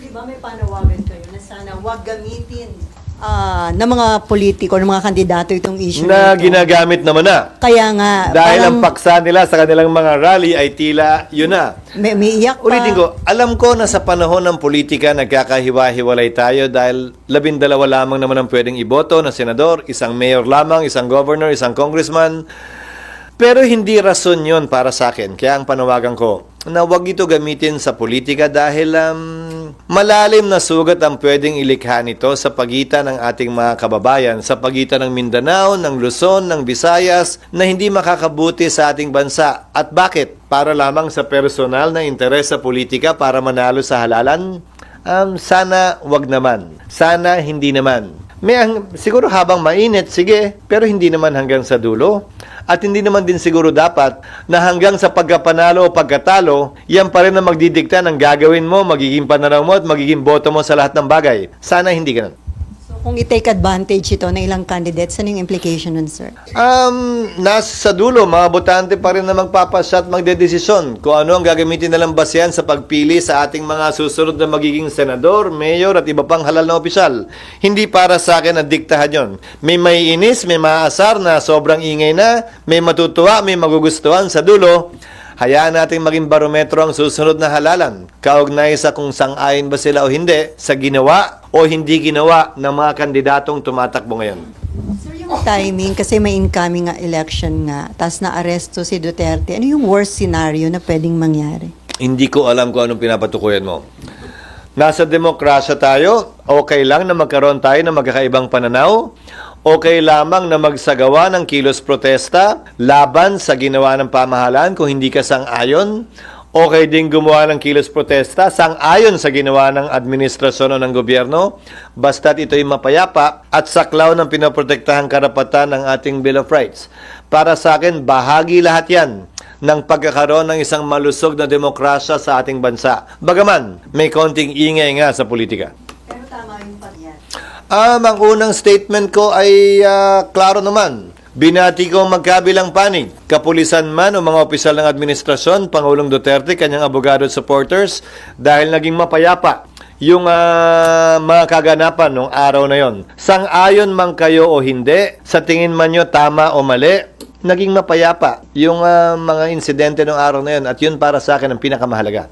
di ba may panawagan kayo na sana huwag gamitin ng mga politiko, ng mga kandidato itong issue Na nito. ginagamit naman na. Kaya nga, Dahil ang parang paksa nila sa kanilang mga rally ay tila yun na. may iyak pa. Ulitin ko, alam ko na sa panahon ng politika nagkakahiwa-hiwalay tayo dahil 12 lamang naman ang pwedeng iboto na senador, isang mayor lamang, isang governor, isang congressman. Pero hindi rason yon para sa akin. Kaya ang panawagan ko na huwag ito gamitin sa politika dahil malalim na sugat ang pwedeng ilikha nito sa pagitan ng ating mga kababayan, sa pagitan ng Mindanao, ng Luzon, ng Visayas, na hindi makakabuti sa ating bansa. At bakit? Para lamang sa personal na interes sa politika para manalo sa halalan? Sana wag naman. Sana hindi naman. Siguro habang mainit, sige, pero hindi naman hanggang sa dulo. At hindi naman din siguro dapat na hanggang sa pagkapanalo o pagkatalo, yan pa rin ang magdidikta ng gagawin mo, magiging pananaw mo at magiging boto mo sa lahat ng bagay. Sana hindi ganun. So, kung i-take advantage ito ng ilang candidates, ano yung implication nun, sir? Nasa dulo, mga botante pa rin na magpapasya at magdedesisyon kung ano ang gagamitin nilang basehan sa pagpili sa ating mga susunod na magiging senador, mayor at iba pang halal na opisyal. Hindi para sa akin na diktahan yon. May maiinis, may maaasar na sobrang ingay na, may matutuwa, may magugustuhan sa dulo. Hayaan natin maging barometro ang susunod na halalan. Kaugnay sa kung sang-ayon ba sila o hindi sa ginawa o hindi ginawa ng mga kandidatong tumatakbo ngayon. Sir, yung timing, kasi may incoming election nga, tapos na-aresto si Duterte, ano yung worst scenario na pwedeng mangyari? Hindi ko alam kung anong pinapatukuyan mo. Nasa demokrasya tayo, okay lang na magkaroon tayo ng magkakaibang pananaw, okay lamang na magsagawa ng kilos protesta laban sa ginawa ng pamahalaan kung hindi ka sang-ayon, okay din gumawa ng kilos protesta sang-ayon sa ginawa ng administrasyon o ng gobyerno, basta't ito'y mapayapa at saklaw ng pinoprotektahang karapatan ng ating Bill of Rights. Para sa akin, bahagi lahat yan ng pagkakaroon ng isang malusog na demokrasya sa ating bansa. Bagaman, may konting ingay nga sa politika. Pero tama yung pagyan. Ang unang statement ko ay klaro naman. Binati ko ang magkabilang panig. Kapulisan man o mga opisyal ng administrasyon, Pangulong Duterte, kanyang abogado at supporters, dahil naging mapayapa yung mga kaganapan nung araw na yon. Sang-ayon man kayo o hindi, sa tingin man nyo tama o mali, naging mapayapa yung mga insidente nung araw na yon. At yun para sa akin ang pinakamahalaga.